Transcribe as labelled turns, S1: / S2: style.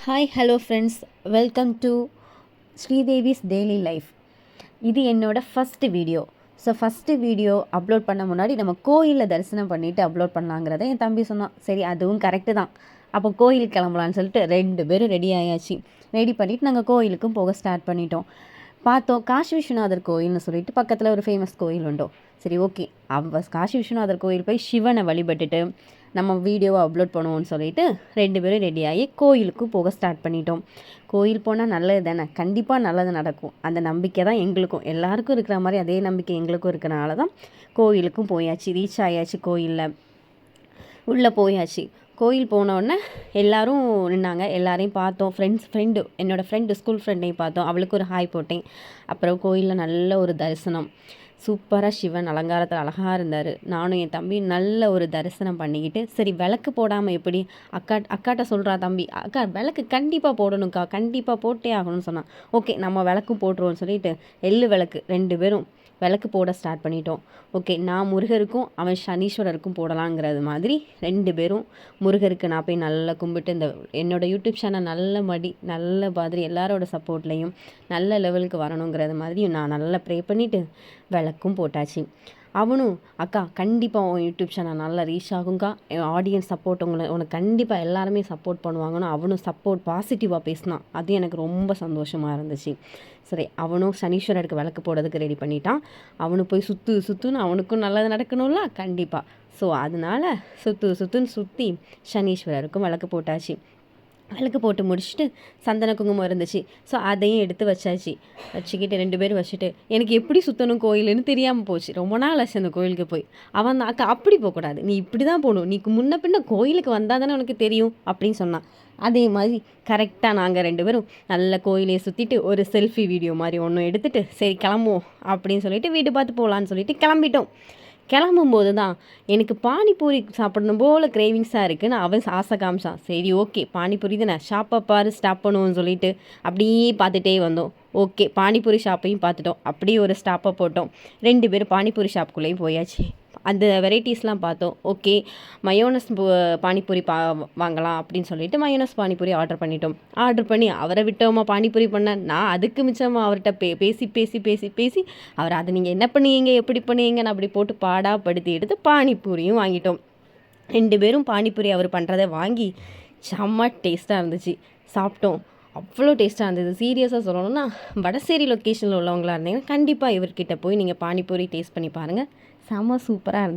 S1: Hi hello friends, welcome to Sridevi's daily life. இது என்னோடய first video. So first video upload பண்ண முன்னாடி நம்ம கோயிலில் தரிசனம் பண்ணிவிட்டு அப்லோட் பண்ணலாங்கிறத என் தம்பி சொன்னான். சரி, அதுவும் கரெக்டு தான். அப்போ கோயிலுக்கு கிளம்பலான்னு சொல்லிட்டு 2 பேரும் ரெடி ஆயாச்சு. ரெடி பண்ணிவிட்டு நாங்கள் கோயிலுக்கும் போக ஸ்டார்ட் பண்ணிட்டோம். பார்த்தோம், காசி விஸ்வநாதர் கோயில்னு சொல்லிட்டு பக்கத்தில் ஒரு ஃபேமஸ் கோயில் உண்டோ. சரி, ஓகே, காசி விஸ்வநாதர் கோயில் போய் சிவனை வழிபட்டுட்டு நம்ம வீடியோவை அப்லோட் பண்ணுவோம்னு சொல்லிட்டு 2 பேரும் ரெடியாகி கோயிலுக்கும் போக ஸ்டார்ட் பண்ணிட்டோம். கோயில் போனால் நல்லது தானே, கண்டிப்பாக நல்லது நடக்கும். அந்த நம்பிக்கை தான் எங்களுக்கும், எல்லாருக்கும் இருக்கிற மாதிரி அதே நம்பிக்கை எங்களுக்கும் இருக்கிறனால தான் கோயிலுக்கும் போயாச்சு. ரீச் ஆயாச்சு, கோயிலில் உள்ளே போயாச்சு. கோயில் போனோடனே எல்லோரும் நின்னாங்க. எல்லாரையும் பார்த்தோம். என்னோடய ஃப்ரெண்டு ஸ்கூல் ஃப்ரெண்டையும் பார்த்தோம். அவளுக்கு ஒரு ஹாய் போட்டேன். அப்புறம் கோயிலில் நல்ல ஒரு தரிசனம். சூப்பராக சிவன் அலங்காரத்தில் அழகாக இருந்தார். நானும் என் தம்பி நல்ல ஒரு தரிசனம் பண்ணிக்கிட்டு, சரி விளக்கு போடாமல் எப்படி, அக்காட்ட சொல்கிறா தம்பி, அக்கா விளக்கு கண்டிப்பாக போடணும்க்கா, கண்டிப்பாக போட்டே ஆகணும்னு சொன்னான். ஓகே, நம்ம விளக்கும் போட்டுருவோம்னு சொல்லிட்டு எள்ளு விளக்கு 2 பேரும் விளக்கு போட ஸ்டார்ட் பண்ணிட்டோம். ஓகே, நான் முருகருக்கும் அவன் சனீஸ்வரருக்கும் போடலாங்கிறது மாதிரி 2 பேரும் முருகருக்கு நான் போய் நல்லா கும்பிட்டு என்னோடய யூடியூப் சேனல் நல்ல மாதிரி எல்லாரோட சப்போர்ட்லேயும் நல்ல லெவலுக்கு வரணுங்கிறது மாதிரி நான் நல்லா ப்ரே பண்ணிவிட்டு விளக்கும் போட்டாச்சு. அவனும், அக்கா கண்டிப்பாக உன் யூடியூப் சேனல் நல்லா ரீச் ஆகுங்க்கா, ஆடியன்ஸ் சப்போர்ட் உனக்கு கண்டிப்பாக எல்லாருமே சப்போர்ட் பண்ணுவாங்கன்னு அவனும் சப்போர்ட் பாசிட்டிவாக பேசினான். அது எனக்கு ரொம்ப சந்தோஷமாக இருந்துச்சு. சரி, அவனும் சனீஸ்வரருக்கு விளக்கு போடுறதுக்கு ரெடி பண்ணிட்டான். அவனு போய் சுற்றுன்னு அவனுக்கும் நல்லது நடக்கணும்ல கண்டிப்பாக. ஸோ அதனால் சுற்றுன்னு சுற்றி சனீஸ்வரருக்கும் விளக்கு போட்டாச்சு. விளக்கு போட்டு முடிச்சுட்டு சந்தன குங்குமம் இருந்துச்சு. ஸோ அதையும் எடுத்து வச்சுக்கிட்டு 2 பேரும் வச்சுட்டு, எனக்கு எப்படி சுற்றணும் கோயிலுன்னு தெரியாமல் போச்சு. ரொம்ப நாள் ஆச்சு அந்த கோயிலுக்கு போய். அவன் தான், அக்கா அப்படி போகக்கூடாது, நீ இப்படி தான் போகணும், நீ முன்ன பின்ன கோயிலுக்கு வந்தால் தானே உனக்கு தெரியும் அப்படின்னு சொன்னான். அதே மாதிரி கரெக்டாக நாங்கள் 2 பேரும் நல்ல கோயிலையே சுற்றிட்டு ஒரு செல்ஃபி வீடியோ மாதிரி ஒன்று எடுத்துகிட்டு, சரி கிளம்புவோம் அப்படின்னு சொல்லிட்டு வீடு பார்த்து போகலான்னு சொல்லிட்டு கிளம்பிட்டோம். கிளம்பும்போது தான் எனக்கு பானிபூரி சாப்பிடணும் போல் கிரேவிங்ஸாக இருக்குன்னு அவன் ஆசை காமிச்சான். சரி, ஓகே, பானிபூரி தானே, ஷாப்பை பாரு, ஸ்டாப் பண்ணுவோம்னு சொல்லிட்டு அப்படியே பார்த்துட்டே வந்தோம். ஓகே, பானிபூரி ஷாப்பையும் பார்த்துட்டோம். அப்படியே ஒரு ஸ்டாப்பை போட்டோம். 2 பேரும் பானிபூரி ஷாப்புக்குள்ளேயும் போயாச்சு. அந்த வெரைட்டிஸ்லாம் பார்த்தோம். ஓகே, மயோனஸ் பானிபூரி வாங்கலாம் அப்படின்னு சொல்லிட்டு மயோனஸ் பானிபூரி ஆர்டர் பண்ணிட்டோம். ஆர்டர் பண்ணி அவரை விட்டோமா பானிபூரி பண்ண, நான் அதுக்கு மிச்சமாக அவர்கிட்ட பேசி அவர் அதை நீங்கள் என்ன பண்ணுவீங்க எப்படி பண்ணுவீங்கன்னு அப்படி போட்டு பாடாப்படுத்தி எடுத்து பானிபூரியும் வாங்கிட்டோம். 2 பேரும் பானிபூரி அவர் பண்ணுறதை வாங்கி செம்ம டேஸ்ட்டாக இருந்துச்சு. சாப்பிட்டோம். அவ்வளோ டேஸ்ட்டாக இருந்தது. சீரியஸாக சொல்லணும்னா, வடசேரி லொக்கேஷனில் உள்ளவங்களாக இருந்தீங்கன்னா கண்டிப்பாக இவர்கிட்ட போய் நீங்கள் பானிபூரி டேஸ்ட் பண்ணி பாருங்கள். செம்ம சூப்பராக இருந்துச்சு.